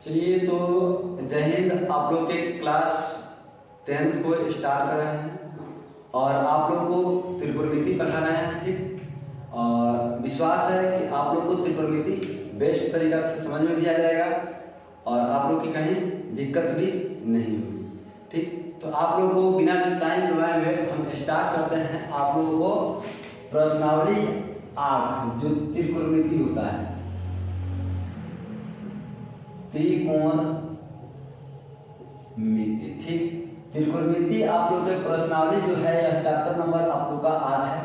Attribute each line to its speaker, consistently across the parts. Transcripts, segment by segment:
Speaker 1: चलिए तो जय हिंद। आप लोग के क्लास 10th को स्टार्ट कर रहे हैं और आप लोग को त्रिकोणमिति पढ़ा रहे हैं, ठीक। और विश्वास है कि आप लोग को त्रिकोणमिति बेस्ट तरीका से समझ में भी आ जाएगा और आप लोग की कहीं दिक्कत भी नहीं होगी, ठीक। तो आप लोग को बिना टाइम लगाए हुए हम स्टार्ट करते हैं। आप लोगों को प्रश्नावली 8 जो त्रिकोणमिति होता है, त्रिकोणमिति, ठीक। त्रिकोणमिति आप लोग के प्रश्नावली जो है यह चैप्टर नंबर आप लोग का 8 है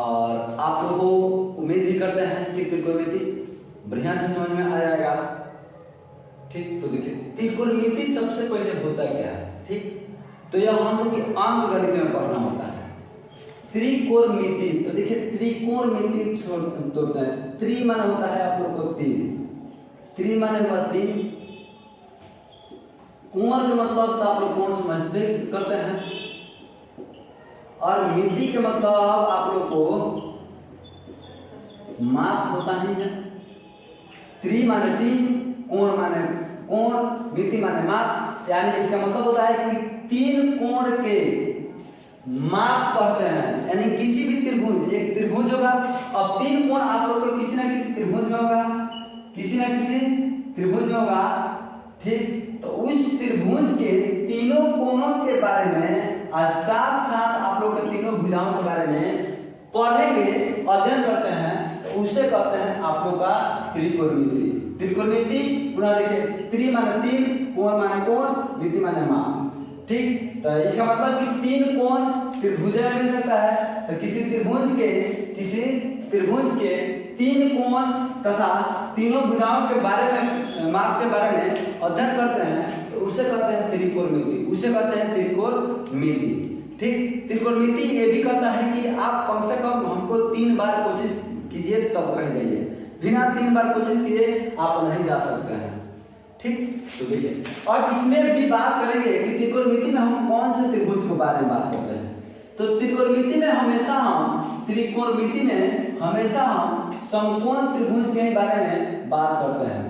Speaker 1: और आप लोग को उम्मीद भी करते हैं कि त्रिकोणमिति बढ़िया से समझ में आ जाएगा, ठीक। तो देखिए त्रिकोणमिति सबसे पहले होता क्या है, ठीक। तो यह हम लोग के अंक गणित में पढ़ना होता है त्रिकोणमिति। तो देखिए त्रिकोणमिति तोड़ते हैं। त्रि मान होता है आप लोग को 3, त्रि माने हुआ 3, कोण के मतलब तो आप लोग कोण समझते करते हैं और मिति के मतलब आप लोग को माप होता ही है। त्रि माने 3, कोण माने कोण, मिति माने माप, यानी इसका मतलब होता है कि 3 कोण के माप करते हैं। यानी किसी भी त्रिभुज, एक त्रिभुज होगा और 3 कोण आप लोग को किसी ना किसी त्रिभुज में होगा, किसी न किसी त्रिभुज में होगा, ठीक। तो उस त्रिभुज के तीनों कोणों के बारे में और साथ साथ आप लोग के तीनों भुजाओं के बारे में पढ़ेंगे, अध्ययन करते हैं, तो उसे कहते हैं आप लोग का त्रिकोणमिति। त्रिकोणमिति पुनः देखिए, त्रि माने 3, कोण माने कोण, मिति माने माप, ठीक। तो इसका मतलब कि 3 कोण त्रिभुज में मिल सकता है। तो किसी त्रिभुज के 3 कोण तथा तीनों भुजाओं के बारे में, माप के बारे में अध्ययन करते हैं, तो उसे कहते हैं त्रिकोणमिति, उसे कहते हैं त्रिकोणमिति, ठीक। त्रिकोणमिति ये भी कहता है कि आप कम से कम हमको 3 बार कोशिश कीजिए तब कहीं जाइए, बिना 3 बार कोशिश किए आप नहीं जा सकते हैं, ठीक। तो देखिए, और इसमें भी बात करेंगे कि त्रिकोणमिति में हम कौन से त्रिभुज के बारे में बात करते हैं। तो त्रिकोणमिति में हमेशा हम समकोण त्रिभुज के बारे में बात करते हैं।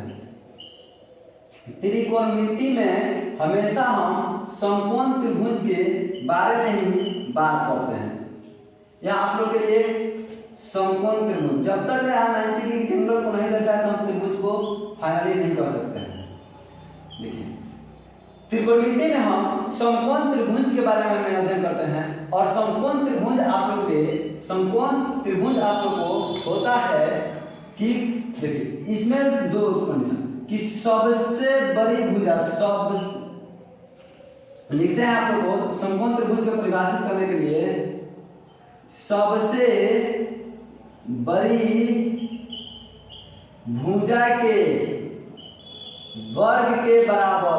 Speaker 1: त्रिकोणमिति में हमेशा हम समकोण त्रिभुज के बारे में ही बात करते हैं। या आप लोग के लिए समकोण त्रिभुज, जब तक यहाँ 90 डिग्री एंगल को नहीं दर्शाए तो हम त्रिभुज को फाइनली नहीं कर सकते हैं। देखिए त्रिकोणमिति में हम समकोण त्रिभुज के बारे में अध्ययन करते हैं और समकोण त्रिभुज आप लोग को होता है कि देखिए इसमें 2 कंडीशन कि सबसे बड़ी भुजा, सब लिखते हैं आप लोग को समकोण त्रिभुज को परिभाषित करने के लिए सबसे बड़ी भुजा के वर्ग के बराबर,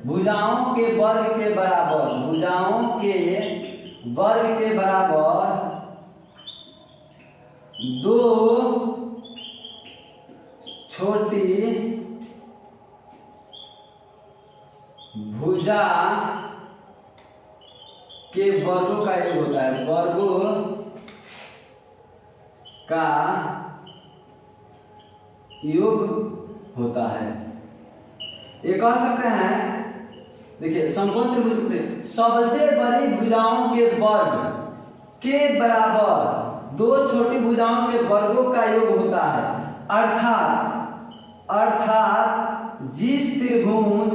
Speaker 1: भुजाओं के वर्ग के बराबर 2 छोटी भुजा के वर्गों का योग होता है, वर्गों का योग होता है। ये कह सकते हैं, देखिए समकोण त्रिभुज में सबसे बड़ी भुजाओं के वर्ग के बराबर 2 छोटी भुजाओं के वर्गों का योग होता है। अर्थात जिस त्रिभुज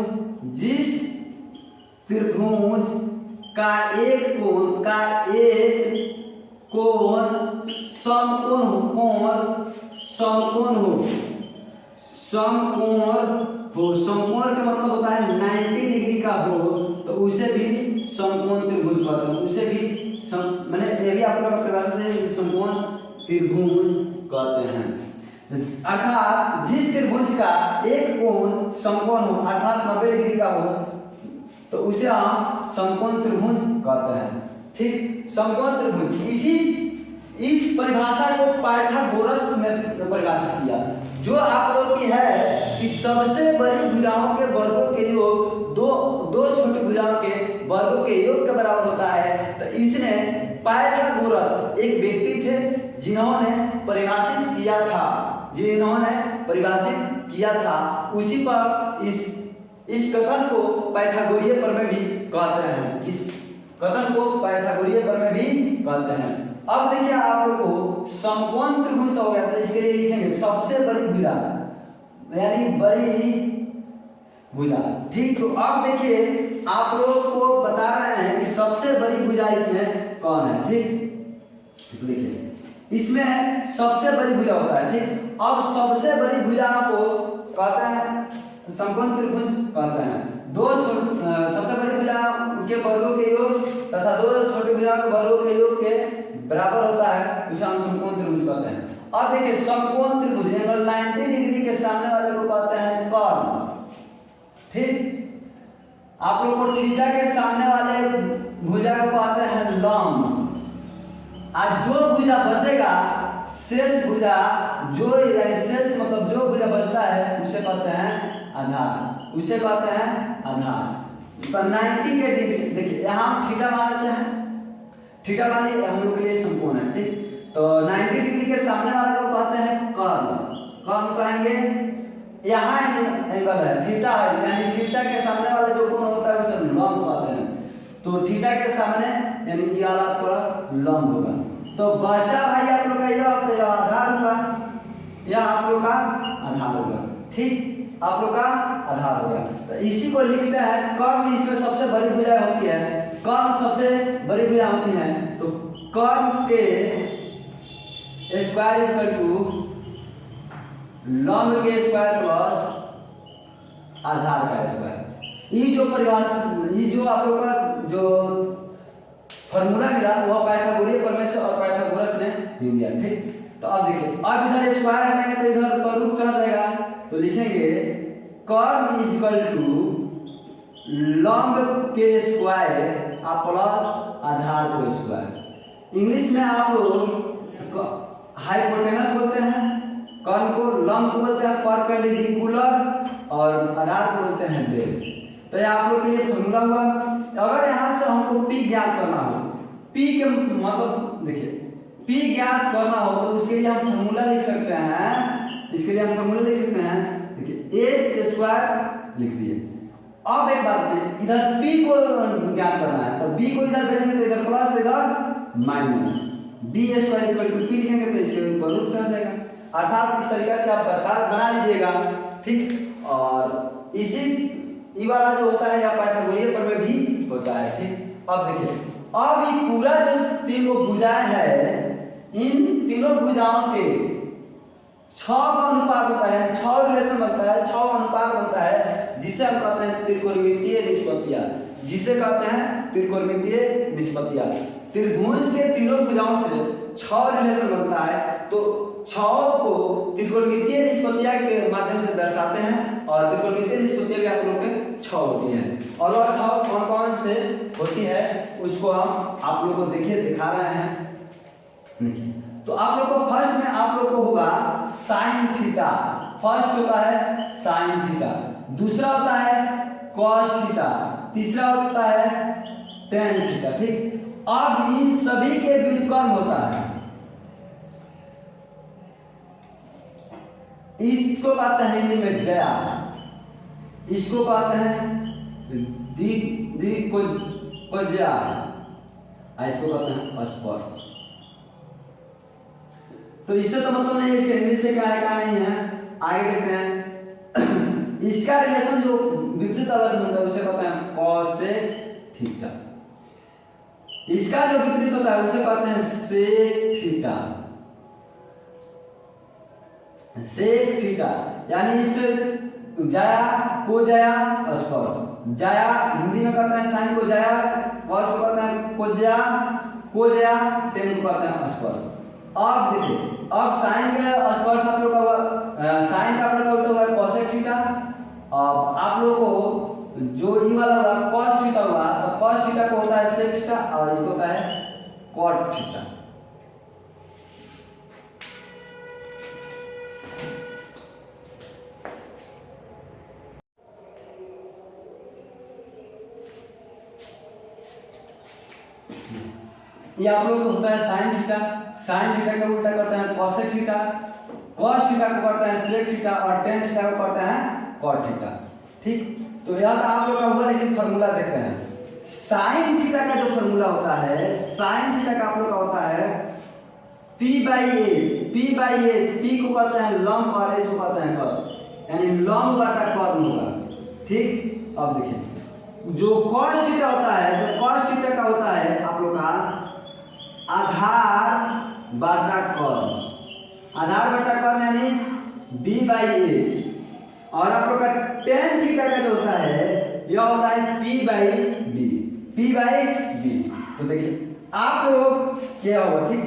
Speaker 1: का एक कोण समकोण का मतलब होता है 90 डिग्री का हो, तो उसे भी समकोण त्रिभुज कहते हैं। उसे भी मैंने ये भी आप लोग परिभाषा से समकोण त्रिभुज कहते हैं। अर्थात जिस त्रिभुज का एक कोण समकोण हो, अर्थात 90 डिग्री का हो, तो उसे हम समकोण त्रिभुज कहते हैं, ठीक। समकोण त्रिभुज इस परिभाषा को पाइथागोरस ने परिभाषित किया, जो आप लोग की है कि सबसे बड़ी भुजाओं के वर्गों के योग 2 छोटी भुजाओं के वर्गों के योग के बराबर होता है। तो इसने पाइथागोरस एक व्यक्ति थे जिन्होंने परिभाषित किया था उसी पर इस कथन को पाइथागोरीय प्रमेय भी कहते हैं। इस कथन को पाइथागोरीय प्रमेय भी कहते हैं। अब देखिए आप लोग को समकोण त्रिभुज हो गया, तो इसके लिए लिखेंगे सबसे बड़ी भुजा यानी बड़ी भुजा। ठीक, तो अब देखिए आप लोग को बता रहे हैं कि सबसे बड़ी भुजा इसमें कौन है। ठीक, तो देखिए इसमें सबसे बड़ी भुजा होता है। ठीक, अब सबसे बड़ी भुजा को कहते हैं समकोण त्रिभुज कहते हैं। सबसे बड़ी भुजा के वर्गों के योग तथा दो छोटी भुजा के वर्गों के योग के बराबर होता है, उसे हम समकोण त्रिभुज कहते हैं। अब देखिए समकोण त्रिभुज एंगल 90 डिग्री के सामने वाले को कहते हैं कर्ण। ठीक, आप लोग को थीटा के सामने वाले भुजा को कहते हैं लंब। आज जो भुजा बचेगा शेष भुजा शेष मतलब जो भुजा बचता है उसे कहते हैं आधार, उसे कहते हैं आधार। तो 90 के डिग्री देखिए यहाँ हम थीटा मान लेते हैं, थीटा मान लिया हम लोग के लिए समकोण है। ठीक, तो 90 डिग्री के सामने वाले को कहते हैं कर्ण। कर्ण कहेंगे यहाँ एंगल है थीटा है, यानी थीटा के सामने वाला जो कोण होता है उसे लंब कहते हैं। तो थीटा के सामने यानी ये वाला आपका लंब होगा। तो बचा भाई आप लोग का यह आधार होगा, यह आप लोग का आधार होगा। ठीक, आप लोग का आधार होगा। तो इसी को लिखते हैं कर्ण। इसमें सबसे बड़ी भुजा होती है कर्ण, सबसे बड़ी भुजा होती है। तो कर्ण के स्क्वायर इक्वल टू लंब के स्क्वायर प्लस आधार का स्क्वायर। ये जो परिभाषा, ये जो आप लोग का जो फॉर्मूला मिला वह पाइथागोरीय प्रमेय से और पाइथागोरस ने दे दिया। ठीक, तो अब देखिए अब इधर स्क्वायर हटाएंगे तो इधर पर रूट चढ़ जाएगा। तो लिखेंगे कर्ण इक्वल टू लंब के स्क्वायर और प्लस आधार को स्क्वायर। इंग्लिश में आप लोग हाइपोटेनस बोलते हैं, कर्ण को लंब बोलते हैं परपेंडिकुलर और आधार को बोलते हैं बेस। तो ये आप लोग के लिए फॉर्मूला हुआ। अगर यहाँ से हमको P ज्ञात करना हो, P के मतलब देखिए P ज्ञात करना हो तो उसके लिए हम फॉर्मूला लिख सकते हैं। इसके लिए हम फॉर्मूला लिख सकते हैं, देखिए h स्क्वायर लिख दिए। अब एक बात है, इधर P को ज्ञात करना है तो B को इधर भेजेंगे तो इधर प्लस इधर minus, B square equal to P लिखेंगे तो इसके ऊपर रूट चढ़ जाएगा। अर्थात इस तरीके से आप बना लीजिएगा। ठीक, और इसी ये वाला जो होता है या पाइथागोरीय प्रमेय भी होता है। ठीक, अब देखिए अब ये पूरा जो तीनों भुजाएं हैं, इन तीनों भुजाओं के 6 का अनुपात होता है, 6 रिलेशन बनता है, 6 अनुपात बनता है, जिसे हम कहते हैं त्रिकोणमितीय निष्पत्तियां, जिसे कहते हैं त्रिकोणमितीय निष्पत्तियां। त्रिभुज के तीनों भुजाओं से 6 रिलेशन बनता है, तो 6 को त्रिकोणमितीय निष्पत्तियां के माध्यम से दर्शाते हैं। और त्रिकोणमितीय निष्पत्तियां भी आप लोग के 6 होती हैं, और वह 6 कौन कौन से होती है उसको हम आप लोग को दिखा रहे हैं। तो आप लोग को फर्स्ट में आप लोग को होगा साइन थीटा। फर्स्ट होता है साइन थीटा, दूसरा होता है कॉस थीटा, तीसरा होता है टेन थीटा। ठीक, अब इन सभी के व्युत्क्रम होता है, इसको कहते हैं हिंदी में जया, इसको कहते हैं द्विकोज्या, इसको कहते हैं स्पर्श। तो इससे तो मतलब नहीं इसके हिंदी से क्या है क्या नहीं है, आगे देखते हैं। इसका रिलेशन जो विपरीत आवर्त होता है उसे कहते हैं कॉसेक थीटा, इसका जो विपरीत होता है उसे कहते हैं सेक थीटा। सेक थीटा यानी इससे जाया को जाया स्पर्श, जाया हिंदी में कहते हैं साइन को जाया, कॉस को कहते हैं कोज्या, को जाया टेन को कहते हैं स्पर्श। अब देखिए अब साइन का स्पर्श आप लोग का साइन का अपना उल्टा हुआ कॉसेक थीटा। अब आप लोगों को जो ई वाला हुआ कॉस थीटा हुआ, तो कॉस थीटा को होता है सेक थीटा और इसको होता है कॉट थीटा। ये आप लोग को होता है साइन थीटा, साइन थीटा का उल्टा करते हैं कॉसेक थीटा, cos थीटा को करते हैं sec थीटा और tan थीटा को करते हैं cot थीटा। ठीक, तो यह तो आप लोग का हुआ, लेकिन फार्मूला देखते हैं। sin थीटा का जो फार्मूला होता है, sin थीटा का आप लोग का होता है p बाई एच। p को कहते हैं लंब और h को कहते हैं कर्व, यानी लंब बटा कर्व होगा। ठीक, अब देखिए जो cos थीटा होता है, तो cos थीटा का होता है आप लोग का आधार बटा कर्व। आधार बटा कर्व यानी b बाई एच, और आप लोग का tan थीटा का जो होता है यह होता है p बाई b। तो देखिए आप लोग क्या होगा, ठीक,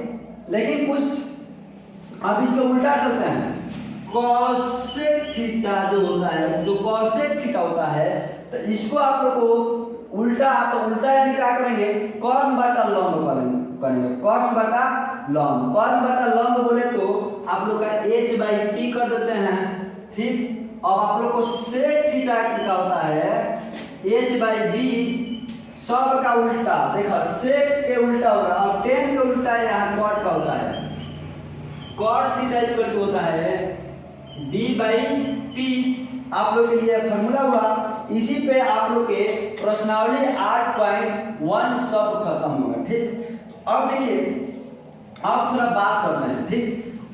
Speaker 1: लेकिन कुछ अब इसका उल्टा करते हैं। cosec थीटा जो होता है, जो cosec थीटा होता है, तो इसको आप लोग को उल्टा, तो उल्टा यानी क्या करेंगे, कॉर्न बटा लंब करेंगे। कॉर्न बटा लंब बोले तो आप लोग का h बाई p कर देते हैं। ठीक, अब आप लोग को sec थीटा का होता है h बाई b, सब का उल्टा। देखो sec के उल्टा होगा और tan के उल्टा यहाँ cot का होता है। cot थीटा इक्वल टू होता है b बाई p। आप लोग के लिए फॉर्मूला हुआ। इसी पे आप लोग के प्रश्नावली 8.1 सब खत्म होगा। ठीक, अब देखिए अब थोड़ा बात करना है। ठीक,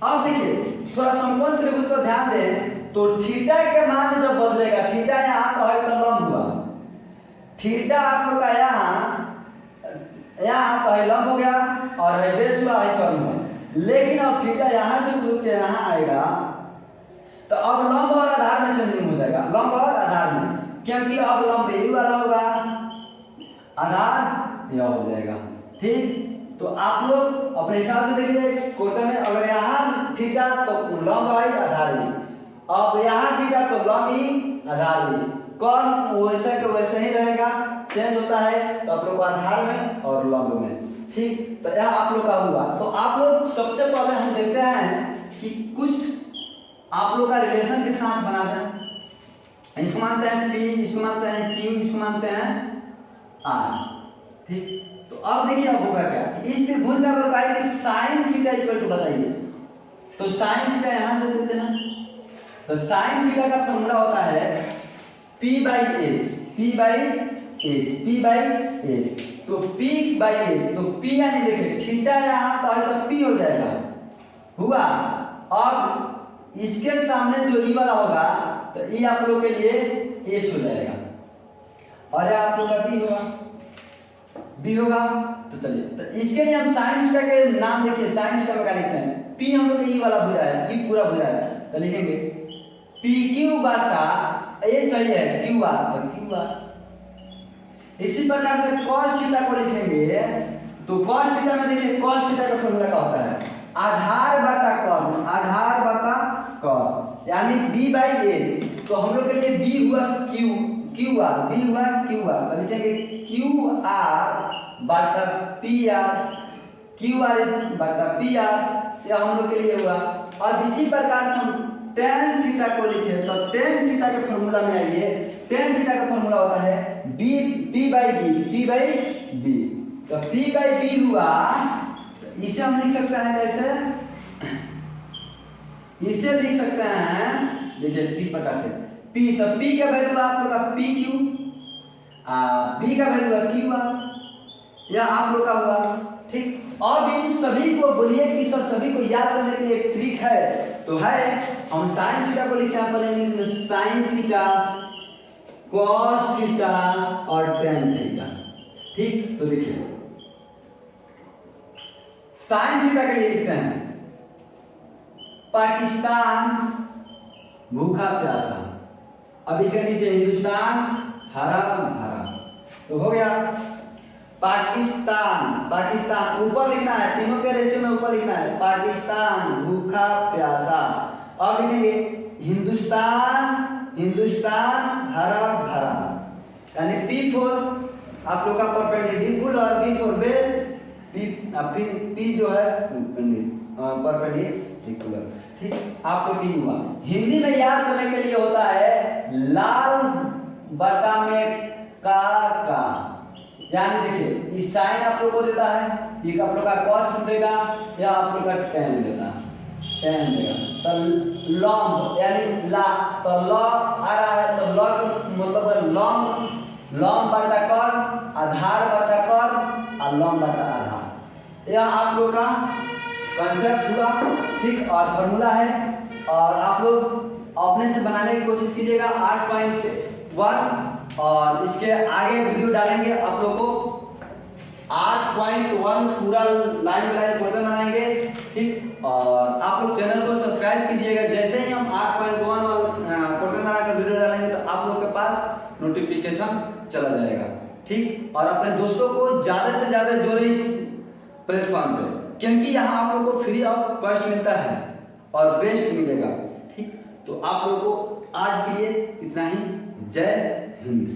Speaker 1: अब देखिए थोड़ा समकोण त्रिभुज पर ध्यान दें, तो थीटा के मान जब बदलेगा, थीटा यहाँ तो है तो लंब हुआ, थीटा आप लोग का यहाँ तो है लंब हो गया और है बेस हुआ, है कर्व हुआ। लेकिन अब थीटा यहाँ से उठ के यहाँ आएगा, तो अब लंब और आधार में चेंजिंग हो जाएगा, लंब और आधार में, क्योंकि अब लंब यही वाला होगा, आधार यह हो जाएगा। ठीक, तो आप लोग अपने हिसाब से देखिए क्वेश्चन में, अगर यहाँ थीटा तो लंब आई आधार ही, अब यहाँ थीटा तो लंब ही आधार ही, कौन वैसे के वैसे ही रहेगा, चेंज होता है तो आप लोग आधार में और लंब में। ठीक, तो यह आप लोग का हुआ। तो आप लोग सबसे पहले हम देखते हैं कि कुछ आप लोग का रिलेशन के साथ बनाते हैं। इसको मानते हैं P, इसको मानते हैं Q, इसको मानते हैं R। ठीक, तो अब देखिए अब होगा क्या, इस त्रिभुज में अगर कहे कि sin थीटा इक्वल टू बताइए, तो sin थीटा यहां दे देते हैं। तो sin थीटा का फॉर्मूला होता है p बाई h। तो p बाई h, तो p यानी देखिए थीटा यहां तो है तो p हो जाएगा, हुआ। अब इसके सामने जो ई वाला होगा तो ई आप लोग के लिए h हो जाएगा, और आप लोग का b होगा। तो चलिए, तो इसके लिए हम sin थीटा के नाम देखिए, sin थीटा का लिखते हैं p, हम लोग ई वाला भुजा है, ई पूरा भुजा है, तो लिखेंगे pq बटा a चाहिए qr, तो qr। इसी प्रकार से cos थीटा को लिखेंगे, तो cos थीटा में देखिए cos थीटा का फॉर्मूला क्या होता है, आधार बटा कर्व, यानी b बाई a। तो हम लोग के लिए b हुआ qr, तो लिखेंगे qr बटा pr, यह हम लोग के लिए हुआ। और इसी प्रकार से हम tan थीटा को लिखे, तो tan थीटा के फॉर्मूला में आइए, tan थीटा का फॉर्मूला होता है p बाई b। तो p बाई b हुआ, इसे हम लिख सकते हैं कैसे, इसे लिख सकते हैं देखिए इस प्रकार से p, तो p का वैल्यू आप लोग का pq, b का वैल्यू qr, यह आप लोग का हुआ। ठीक, और भी सभी को बोलिए कि सर सभी को याद करने के लिए एक ट्रिक है, तो है हम sin थीटा को लिखते हैं पहले इंग्लिश में sin थीटा, cos थीटा और tan थीटा। ठीक, तो देखिए sin थीटा के लिए लिखते हैं पाकिस्तान भूखा प्यासा, अब इसके नीचे हिंदुस्तान हरा भरा, तो हो गया पाकिस्तान ऊपर लिखना है, तीनों के रेशियो में ऊपर लिखना है, पाकिस्तान भूखा प्यासा। अब लिखेंगे हिंदुस्तान हरा भरा, यानी P4 आप लोग का परपेंडिकुलर और B4 बेस, P जो है परपेंडिकुलर। ठीक, आप लोग की हुआ। हिंदी में याद करने के लिए होता है लाल बटा में का, यानी देखिए इस साइन आप लोग को देता है, ये आप लोग का cos देगा या आप लोग का tan देता है। एन देगा। तो लॉन्ग यानी ला, तो लॉ आ रहा है तो लॉ मतलब है लॉन्ग, लॉन्ग बटा कर, आधार बटा कर और लॉन्ग बटा आधार। यह आप लोग का कंसेप्ट हुआ, ठीक, और फॉर्मूला है। और आप लोग अपने से बनाने की कोशिश कीजिएगा 8.1, और इसके आगे वीडियो डालेंगे आप लोगों को 8.1 पूरा लाइन बाय लाइन क्वेश्चन बनाएंगे, ठीक। और आप लोग चैनल को सब्सक्राइब कीजिएगा, जैसे ही हम 8.1 वाला क्वेश्चन बनाकर वीडियो डालेंगे तो आप लोग के पास नोटिफिकेशन चला जाएगा, ठीक। और अपने दोस्तों को ज्यादा से ज्यादा जोड़े इस प्लेटफॉर्म पे, क्योंकि यहाँ आप लोग को फ्री ऑफ कॉस्ट मिलता है और बेस्ट मिलेगा, ठीक। तो आप लोगों को आज के लिए इतना ही। जय हिंद।